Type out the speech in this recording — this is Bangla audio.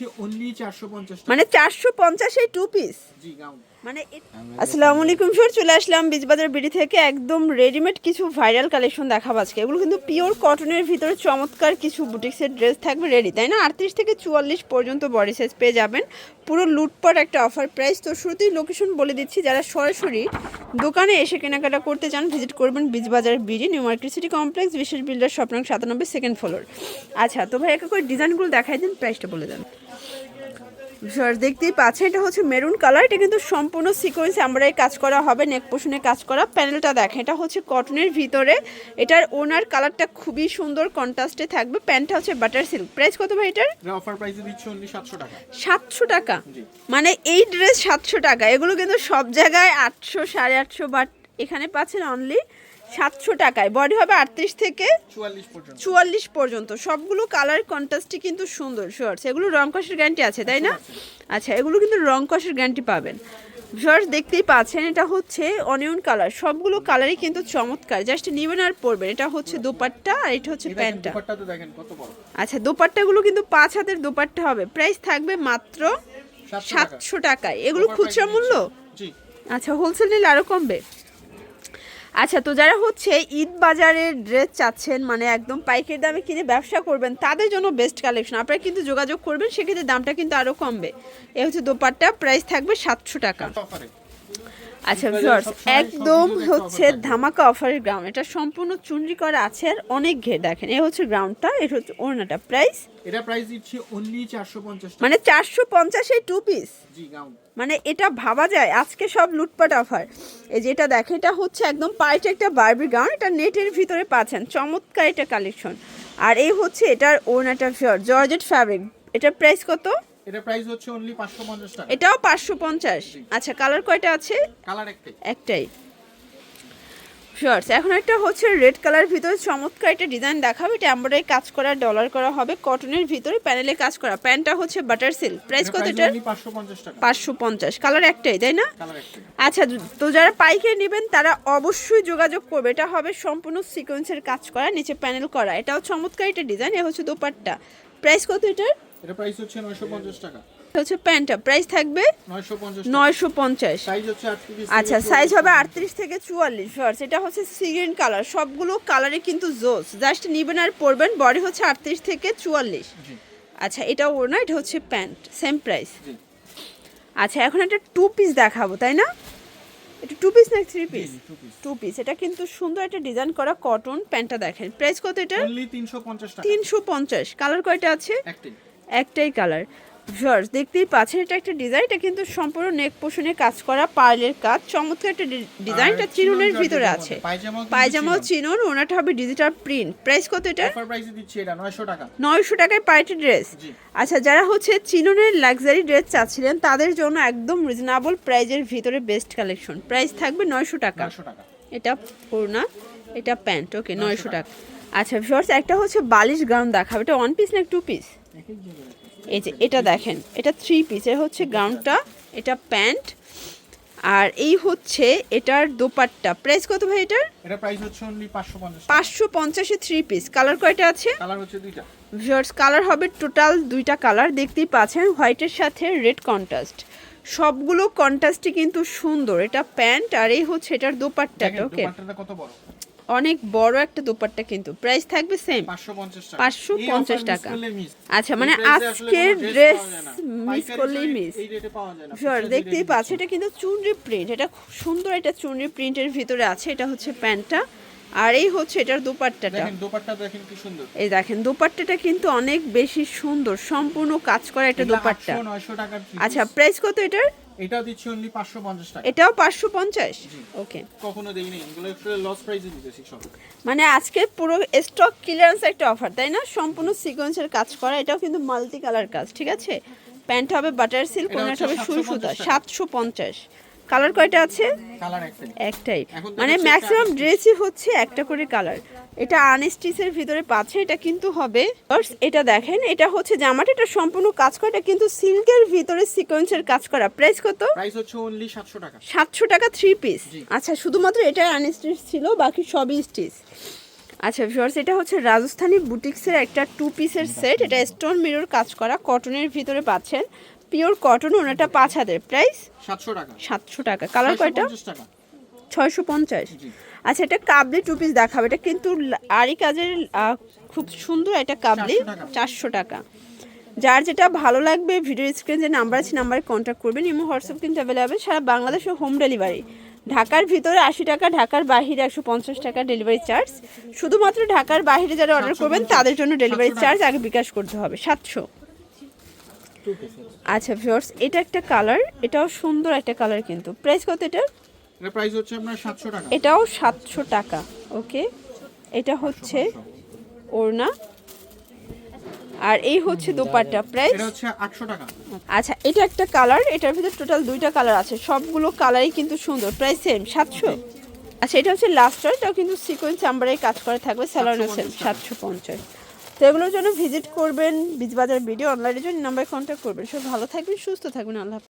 দিচ্ছি অনলি 450 টাকা। মানে 450 এই টু পিস। জি গাউন। মানে আসসালামু আলাইকুম স্যার, চলে আসলাম বীজবাজার বিডি থেকে একদম রেডিমেড কিছু ভাইরাল কালেকশন দেখাবো আজকে। এগুলো কিন্তু পিওর কটনের ভিতরে চমৎকার কিছু বুটিক্সের ড্রেস থাকবে রেডি, তাই না? 38 থেকে 44 পর্যন্ত বডি সাইজ পেয়ে যাবেন। পুরো লুটপাট একটা অফার প্রাইস। তো শুরুতেই লোকেশন বলে দিচ্ছি, যারা সরাসরি দোকানে এসে কেনাকাটা করতে চান ভিজিট করবেন Bijbazar BD, new market city complex, বিশেষ বিল্ডার শপ নং 97, সেকেন্ড ফ্লোর। আচ্ছা, তো ভাই একটা করে ডিজাইনগুলো দেখাই দিন, প্রাইসটা বলে দেন। স্যার দেখতেই পাচ্ছেন, এটা হচ্ছে মেরুন কালার। এটা কিন্তু সম্পূর্ণ সিকোয়েন্স এমব্রয়ডারি কাজ করা হবে, নেক পোর্শনে কাজ করা। প্যানেলটা দেখেন, এটা হচ্ছে কটনের ভিতরে। এটার ওনার কালারটা খুবই সুন্দর কন্ট্রাস্টে থাকবে। প্যান্টটা হচ্ছে বাটার সিল্ক। প্রাইস কত ভাই এটার? অফার প্রাইসে দিচ্ছি অনলি 700 টাকা। 700 টাকা? মানে এই ড্রেস 700 টাকা? এগুলো কিন্তু সব জায়গায় 800, 850, বাট এখানে পাচ্ছেন অনলি 700 টাকায়। বডি হবে 38 থেকে 44 পর্যন্ত। সবগুলো কালার কন্ট্রাস্টই কিন্তু সুন্দর শর্টস। এগুলো রং কষের গ্যারান্টি আছে, তাই না? আচ্ছা, এগুলো কিন্তু রং কষের গ্যারান্টি পাবেন। শর্টস দেখতেই পাচ্ছেন, এটা হচ্ছে অনিয়ন কালার। সবগুলো কালারই কিন্তু চমৎকার, জাস্ট নিবেন আর পরবেন। এটা হচ্ছে দোপাট্টা আর এটা হচ্ছে প্যান্টটা। দোপাট্টাটা দেখেন কত বড়। আচ্ছা, দোপাট্টাগুলো কিন্তু 5 হাতের দোপাট্টা হবে। প্রাইস থাকবে মাত্র 700 টাকায়। এগুলো খুচরা মূল্য? জি। আচ্ছা, হোলসেল নিলে আরও কমবে। আচ্ছা, তো যারা হচ্ছে ঈদ বাজারের ড্রেস চাচ্ছেন, মানে একদম পাইকারি দামে কিনে ব্যবসা করবেন, তাদের জন্য বেস্ট কালেকশন। আপনারা কিন্তু যোগাযোগ করবেন, সেক্ষেত্রে দামটা কিন্তু আরও কমবে। এ হচ্ছে দোপাট্টা, প্রাইস থাকবে 700 টাকা। আচ্ছা ভিউয়ার্স, একদম হচ্ছে ধামাকা অফারের গ্রাউন্ড। এটা সম্পূর্ণ চুনরি করা আছে আর অনেক ঘের। দেখেন, এই হচ্ছে গ্রাউন্ডটা, এটা হচ্ছে ওড়নাটা। প্রাইস? এটা প্রাইস দিচ্ছি অনলি 450 টাকা। মানে 450 এই টু পিস? জি গাউন। মানে এটা ভাবা যায় আজকে সব লুটপাট অফার। এই যেটা দেখেন, এটা হচ্ছে একদম পাইট একটা বারবি গাউন। এটা নেটের ভিতরে পাচ্ছেন, চমৎকার এটা কালেকশন। আর এই হচ্ছে এটার ওড়নাটা ভিউয়ার, জর্জেট ফ্যাব্রিক। এটার প্রাইস কত? এটা প্রাইস হচ্ছে অনলি 550 টাকা। এটাও 550। আচ্ছা, কালার কয়টা আছে? কালার একটাই। শর্টস এখন একটা হচ্ছে রেড কালার ভিতরে চমৎকার একটা ডিজাইন দেখাবো। এটা এমব্রয়ডারি কাজ করা, ডলার করা হবে, কটনের ভিতরে প্যানেলে কাজ করা। প্যান্টটা হচ্ছে বাটার সিল্ক। প্রাইস কত এটার? 550 টাকা। 550। কালার একটাই, তাই না? কালার একটাই। আচ্ছা, তো যারা পাইকারি নেবেন তারা অবশ্যই যোগাযোগ করবে। এটা হবে সম্পূর্ণ সিকোয়েন্সের কাজ করা, নিচে প্যানেল করা। এটাও চমৎকার একটা ডিজাইন। এ হচ্ছে দোপাট্টা। প্রাইস কত এটার? এটা প্রাইস হচ্ছে 950 টাকা। হচ্ছে প্যান্টটা, প্রাইস থাকবে 950। সাইজ হচ্ছে 38। আচ্ছা, সাইজ হবে 38 থেকে 44। শর্টস এটা হচ্ছে সি গ্রিন কালার। সবগুলো কালারে কিন্তু জোস, জাস্ট নিবেন আর পরবেন। বডি হচ্ছে 38 থেকে 44। আচ্ছা, এটা ওড়না, এটা হচ্ছে প্যান্ট, সেম প্রাইস। আচ্ছা, এখন একটা টু পিস দেখাবো, তাই না? এটা টু পিস না থ্রি পিস? Two piece. এটা কিন্তু সুন্দর একটা ডিজাইন করা কটন। প্যান্টটা দেখেন, প্রাইস কত এটা? অনলি 350 টাকা। 350। কালার কয়টা আছে? একটাই কালার। ভিউয়ার্স দেখতেই পাচ্ছেন, এটা একটা ডিজাইন। এটা কিন্তু সম্পূর্ণ নেক পোর্শনে কাজ করা, পার্লের কাজ, চমৎকার একটা ডিজাইনটা চিননের ভিতরে আছে। পায়জামাও চিনন, ওনাটা হবে ডিজিটাল প্রিন্ট। প্রাইস কত এটা? অফার প্রাইসে দিচ্ছি এটা 900 টাকা। 900 টাকায় পার্টি ড্রেস। আচ্ছা, যারা হচ্ছে চিননের লাক্সারি ড্রেস চাচ্ছিলেন তাদের জন্য একদম রিজনেবল প্রাইজের ভিতরে বেস্ট কালেকশন। প্রাইস থাকবে 900 টাকা। এটা ওড়না, এটা প্যান্ট। ওকে, 900 টাকা। আচ্ছা ভিউয়ার্স, একটা হচ্ছে বালিশ গাউন দেখাবে। এটা ওয়ান পিস না টু পিস? এই যে এটা দেখেন, এটা থ্রি পিস। এর হচ্ছে গাউনটা, এটা প্যান্ট, আর এই হচ্ছে এটার দোপাট্টা। প্রাইস কত ভাই এটার? এটা প্রাইস হচ্ছে only 550। 550 A three piece. Colour কয়টা আছে? কালার হচ্ছে দুইটা। ভিউয়ার্স, কালার হবে টোটাল দুইটা কালার। দেখতেই পাচ্ছেন, হোয়াইটের সাথে রেড কন্ট্রাস্ট। সবগুলো কন্ট্রাস্টই কিন্তু সুন্দর। এটা প্যান্ট আর এই হচ্ছে এটার দোপাট্টাটা। ওকে, দোপাট্টাটা কত বড়, অনেক বড় একটা দোপাট্টা কিন্তু। প্রাইস থাকবে সেম 550 টাকা। 550 টাকা। আচ্ছা, মানে আজকের ড্রেস মিস করলেই মিস। এই রেটে পাওয়া যায় না। ভিউয়ার দেখতেই পাচ্ছেন, এটা কিন্তু চুনরি প্রিন্ট। এটা খুব সুন্দর, এটা চুনরি প্রিন্টের ভিতরে আছে। এটা হচ্ছে প্যান্টটা আর এই হচ্ছে এটার দোপাট্টাটা। দেখেন দোপাট্টা দেখেন কি সুন্দর। এই দেখেন, দোপাট্টাটা কিন্তু অনেক বেশি সুন্দর, সম্পূর্ণ কাজ করা একটা দোপাট্টা। 900 টাকা। আচ্ছা, প্রাইস কত এটার? এটা দিচ্ছি অনলি 550 টাকা। এটাও 550। ওকে, কখনো দেই নাই, এগুলো একটু লস প্রাইসে দিতেছি সব। মানে আজকে পুরো স্টক ক্লিয়ারেন্স একটা অফার, তাই না? সম্পূর্ণ সিকোয়েন্সের কাজ করা। এটাও কিন্তু মাল্টি কালার কাজ, ঠিক আছে? প্যান্ট হবে বাটার সিল্ক, ওনাটা হবে সুই সুতা। 750। কালার কয়টা আছে? কালার একটাই। মানে ম্যাক্সিমাম ড্রেসই হচ্ছে একটা করে কালার। এটা আনস্টিচের ভিতরে পাচ্ছে। এটা কিন্তু হবে, এটা দেখেন, এটা হচ্ছে জামাটা, এটা সম্পূর্ণ কাজ করা। এটা কিন্তু সিল্কের ভিতরে সিকোয়েন্সের কাজ করা। প্রাইস কত? প্রাইস হচ্ছে অনলি 700 টাকা। 700 টাকা থ্রি পিস। আচ্ছা, শুধুমাত্র এটা আনস্টিচ ছিল, বাকি সবই স্টিচ। আচ্ছা ভিউয়ার্স, এটা হচ্ছে রাজস্থানি বুটিক্সের একটা 2 পিসের সেট। এটা স্টোন মিরর কাজ করা, কটনের ভিতরে পাচ্ছেন, পিওর কটন। ওনাটা 5 হাতের, প্রাইস 700 টাকা। 700 টাকা। কালার কয়টা? 650 টাকা। 650। জি। আচ্ছা, এটা কাবলি 2 পিস দেখাবে। এটা কিন্তু আরি কাজের খুব সুন্দর একটা কাবলি। 400 টাকা। 400 টাকা। যার যেটা ভালো লাগবে ভিডিও স্ক্রিনে যে নাম্বার আছে নাম্বারে কন্ট্যাক্ট করবেন। ইমো হোয়াটসঅ্যাপ কিন্তু অ্যাভেলেবেল, সারা বাংলাদেশে হোম ডেলিভারি। ঢাকার ভিতরে 80 টাকা, ঢাকার বাইরে 150 টাকা ডেলিভারি চার্জ। শুধুমাত্র ঢাকার বাইরে যারা অর্ডার করবেন তাদের জন্য ডেলিভারি চার্জ আগে বিকাশ করতে হবে 700। আচ্ছা ভিউয়ার্স, এটা একটা কালার, এটাও সুন্দর একটা কালার কিন্তু। প্রাইস কত এটার? এর প্রাইস হচ্ছে আপনার 700 টাকা। এটাও 700 টাকা। ওকে, এটা হচ্ছে ওড়না, আর এই হচ্ছে দোপাট্টা। প্রাইস এটা হচ্ছে 800 টাকা। আচ্ছা, এটা একটা কালার, এটার ভিতরে টোটাল 2টা কালার আছে, সবগুলো কালারই কিন্তু সুন্দর। Price same 700। আচ্ছা, এটা হচ্ছে লাস্টার, এটাও কিন্তু সিকোয়েন্স চাম্বারে কাজ করা থাকবে, স্যালোনা সেম 750। তো এগুলোর জন্য ভিজিট করবেন বিজবাজার ভিডিও অনলাইনের জন্য নাম্বারে কন্ট্যাক্ট করবেন। সব ভালো থাকবেন, সুস্থ থাকবেন, আল্লাহ হাফেজ।